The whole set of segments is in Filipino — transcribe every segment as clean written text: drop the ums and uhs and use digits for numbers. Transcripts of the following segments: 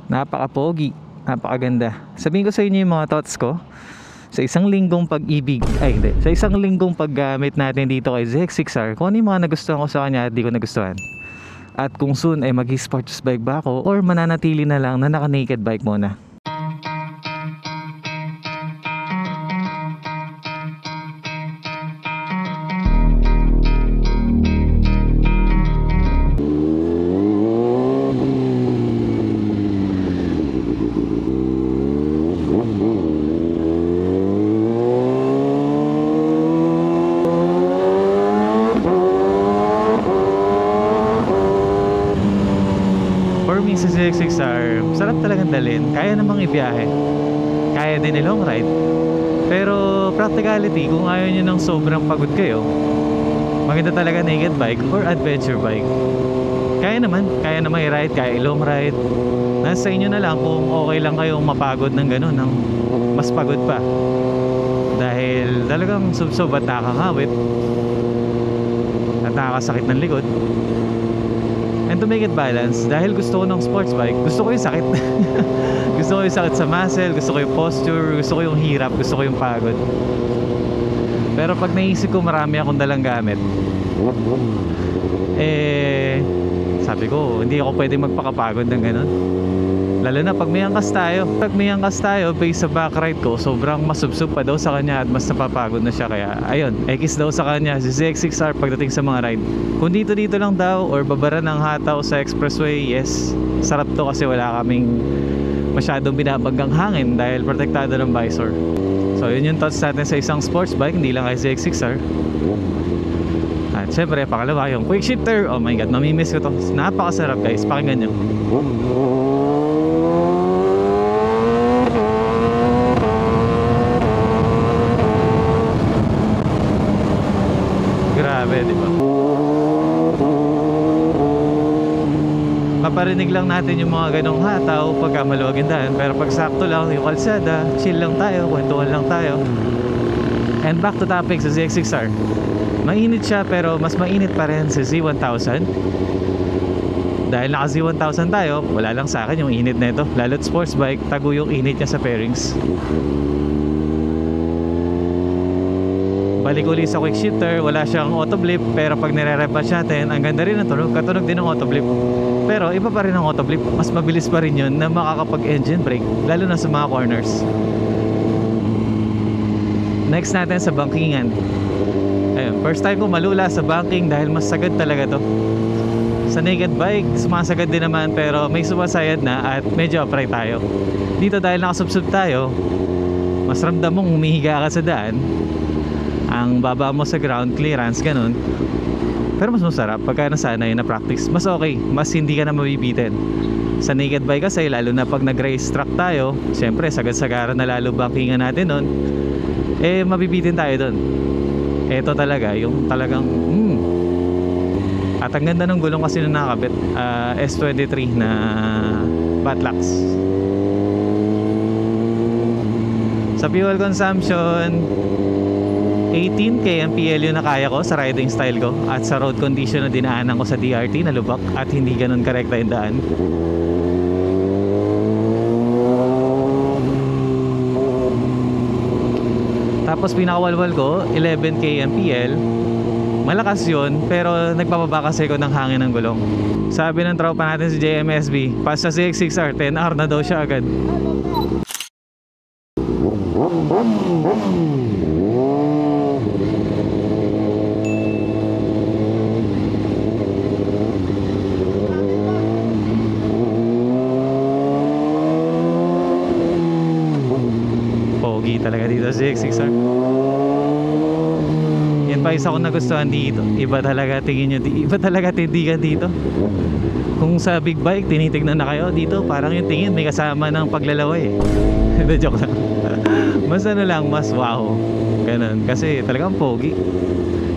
Napaka-pogi, napakaganda. Sabihin ko sa inyo yung mga thoughts ko sa isang linggong pag-ibig, sa isang linggong paggamit natin dito kay ZX6R, kung ano yung mga nagustuhan ko sa kanya at di ko nagustuhan. At kung soon ay mag-sports bike ba ako or mananatili na lang na naka-naked bike muna. Sa ZX6R, sarap talagang dalhin. Kaya namang ibiyahe. Kaya din i-long ride. Pero practicality, kung ayaw nyo ng sobrang pagod kayo, maganda talaga naked bike or adventure bike. Kaya naman i-ride, kaya i-long ride. Nasa inyo na lang kung okay lang kayong mapagod ng gano'n, ng mas pagod pa. Dahil talagang sub-sub at nakakawit at nakakasakit ng likod. And to make it balance, dahil gusto ko ng sports bike, gusto ko yung sakit. Gusto ko yung sakit sa muscle, gusto ko yung posture, gusto ko yung hirap, gusto ko yung pagod. Pero pag naisip ko marami akong dalang gamit, sabi ko, hindi ako pwede magpakapagod ng ganun. Lalo na pag may angkas tayo. Pag may angkas tayo, based sa back ride ko, sobrang masubsub pa daw sa kanya at mas napapagod na siya. Kaya ayun, X daw sa kanya si ZX6R pagdating sa mga ride. Kung dito lang daw or babara ng hataw sa expressway, yes, sarap to kasi wala kaming masyadong binabanggang hangin dahil protektado ng visor. So yun yung thoughts natin sa isang sports bike, hindi lang kay ZX6R. At syempre, pangalawa yung quick shifter. Oh my god, mamimiss ko to. Napakasarap guys, pakinggan nyo. Grabe, di ba? Maparinig lang natin yung mga ganong hataw pagka maluwagin daan. Pero pag sakto lang yung kalsada, chill lang tayo, kwentuhan lang tayo. And back to topic sa ZX6R. Mainit siya pero mas mainit pa rin sa Z1000. Dahil naka Z1000 tayo, wala lang sa akin yung init na ito. Lalo't sports bike, tago yung init niya sa pairings. Balik uli sa quick shifter, wala siyang auto blip. Pero pag nire-repas natin, ang ganda rin ng tunog. Katunog din ng auto blip. Pero iba pa rin ang auto blip. Mas mabilis pa rin yun na makakapag engine brake, lalo na sa mga corners. Next natin sa bankingan. Ayun, first time ko malula sa banking dahil mas sagad talaga to. Sa naked bike, sumasagad din naman pero may sumasayad na at medyo upright tayo. Dito dahil nakasubsub tayo, mas ramdam mong humihiga ka sa daan. Ang baba mo sa ground clearance, ganun. Pero mas masarap pagka nasanay na practice. Mas okay, mas hindi ka na mabibitin. Sa naked bike kasi, lalo na pag nag-race track tayo, syempre sagad-sagaran na lalo bankingan natin nun, mabibitin tayo dun. Ito talaga, yung talagang At ang ganda ng gulong kasi na nakakabit, S23 na Batlax. Sa fuel consumption, 18 kmpl yung nakaya ko sa riding style ko. At sa road condition na dinaanan ko sa DRT na lubak at hindi ganun karekta yung daan. Tapos pinakawalwal ko 11 kmpl. Malakas yun, pero nagpapaba kasi ko ng hangin ng gulong. Sabi ng tropa natin si JMSB, pas sa ZX6R, 10R na daw siya agad. Pogi talaga dito sa ZX6R. Yan pa isa ko nagustuhan dito. Iba talaga tingin nyo, iba talaga tindigan dito. Kung sa big bike tinitignan na kayo, dito parang yung tingin may kasama ng paglalaway eh. Joke lang. Mas ano lang, mas wow. Ganun, kasi talagang pogi.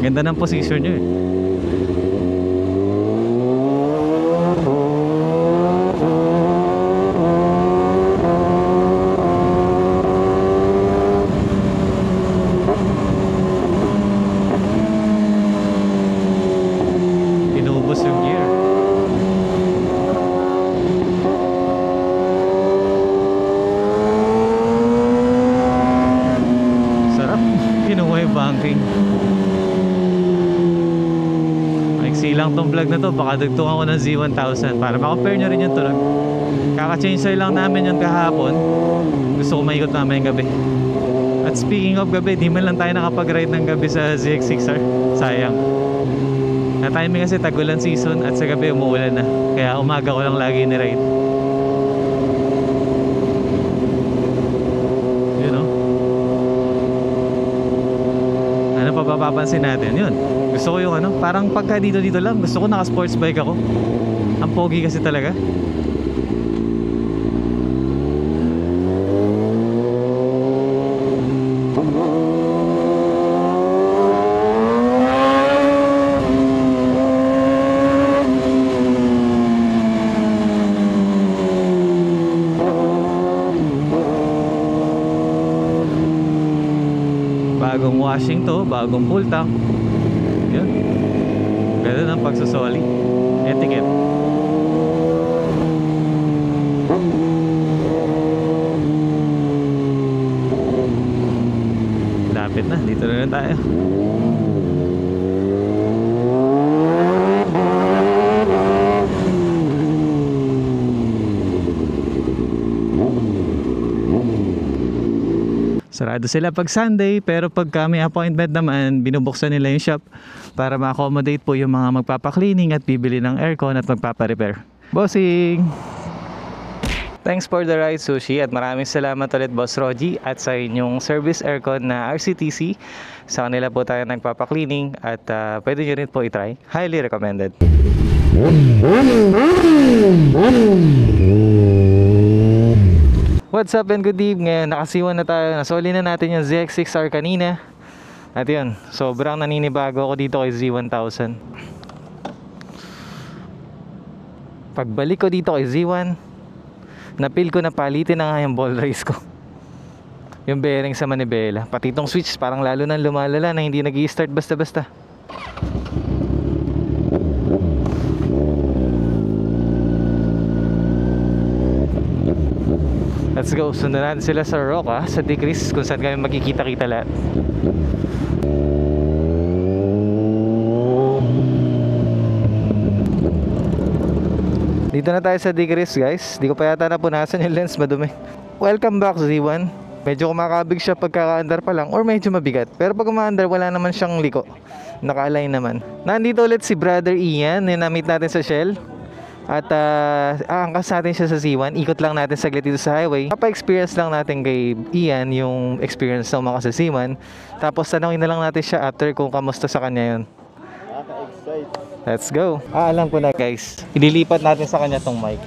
Ganda ng position nyo eh. lang tong vlog na to, baka dugtungan ko ng Z1000 para ma-compare nyo rin yung tunog. Kaka-change oil lang namin yung kahapon. Gusto ko maikot namin yung gabi. At speaking of gabi, di man lang tayo nakapag-ride ng gabi sa ZX6R. Sayang. Na-timing kasi tagulan season at sa gabi umuulan na. Kaya umaga ko lang lagi ni-ride. Yun o. Ano pa papapansin natin? Yun. Gusto ko yung ano, parang pagka dito lang, gusto ko naka-sports bike ako. Ang pogi kasi talaga. Bagong washing to, bagong full tank. Yun. Ganun ang pagsusoli. Etiquette. Lapit na, dito na tayo. Sarado sila pag Sunday, pero pag may appointment naman, binubuksan nila yung shop para ma-accommodate po yung mga magpapa-cleaning at bibili ng aircon at magpapa-repair. Bossing! Thanks for the ride, Sushi, at maraming salamat ulit, Boss Roji, at sa inyong service aircon na RCTC. Sa kanila po tayo nagpapa-cleaning at pwede nyo rin po itry. Highly recommended. What's up and good evening. Ngayon nakasiwan na tayo. Nasoli na natin yung ZX6R kanina. At yun, sobrang naninibago ako dito kay Z1000. Pagbalik ko dito kay Z1, napil ko na palitin na nga yung ball race ko. Yung bearing sa manibela. Pati itong switch parang lalo nang lumalala na hindi nag-i-start basta-basta. Let's go, sundan natin sila sa Roca, sa Decrease, kung saan kami magkikita-kita lahat. Dito na tayo sa Decrease, guys. Di ko pa yata napunasan yung lens, madumi. Welcome back, Z1. Medyo kumakabig siya pagkaka-andar pa lang, or medyo mabigat. Pero pag umaandar, wala naman siyang liko. Naka-align naman. Nandito ulit si Brother Ian, yung na-meet natin sa Shell. At aangkas natin siya sa Z1. Ikot lang natin saglit dito sa highway. Papa-experience lang natin kay Ian yung experience na umakas sa Z1. Tapos tanongin na lang natin siya after kung kamusta sa kanya yun. Let's go. Alam ko na, guys, ililipat natin sa kanya tong mic.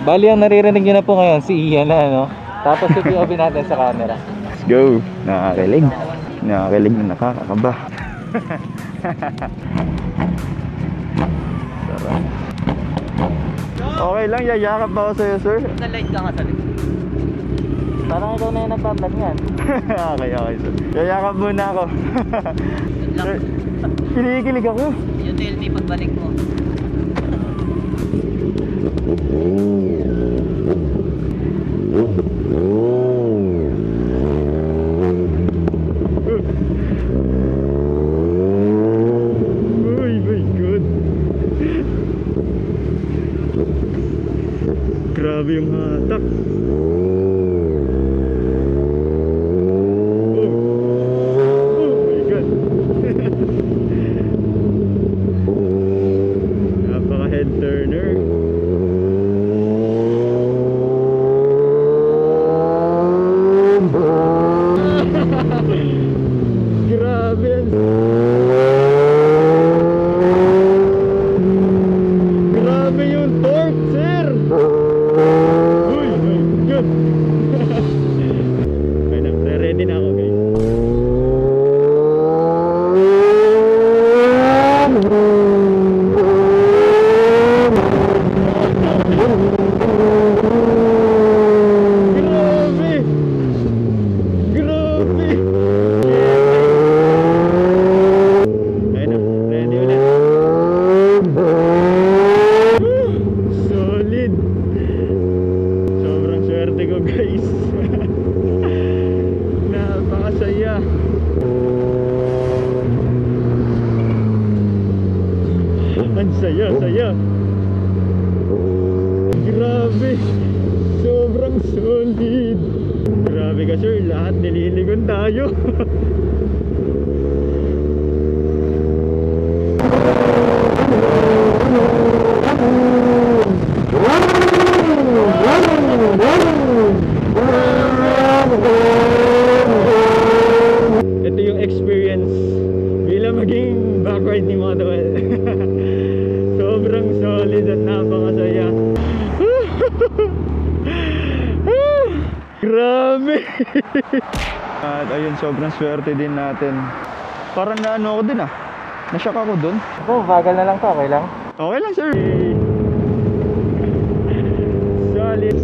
Bali ang naririnig nyo na po ngayon si Ian na, ano? Tapos i-POV natin sa camera. Let's go. Nakakilig. Nakakilig na nakakakaba. Sarap. Okay lang, yayakap ba ako sa'yo, sir? Na-light ka nga sa likod. Parang ikaw na yung nagpa-vlog niyan. Okay, sir. Yayakap muna ako. Sir, kinikilig ako. Yung TLT pagbalik mo. Oh my God. Grabe yung hatak. layo. Ito yung experience bilang maging backride ni Model. Sobrang solid at napakasaya. Grabe. At ayun, sobrang swerte din natin. Parang naano ako din ah. Nashock ako dun. Oh, bagal na lang to, okay lang? Okay lang sir. Solid.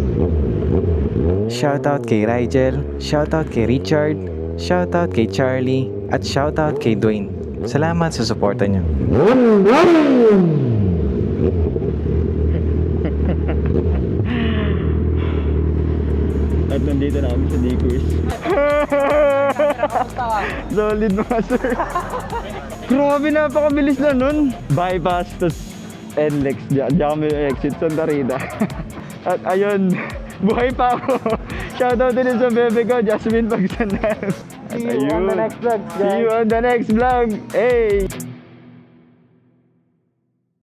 Shoutout kay Rigel, shoutout kay Richard, shoutout kay Charlie, at shoutout kay Dwayne. Salamat sa suporta niyo. At nandito na kami sa D-Cruise. Solid mga sir. Grabe, napakabilis na nun. Bypass, tas NLEX. Diyan kami exit Santa Rita. At ayun, buhay pa ako. Shoutout din sa bebe ko, Jasmine Pagsandan. See you on the next vlog, guys. See you on the next vlog. Hey!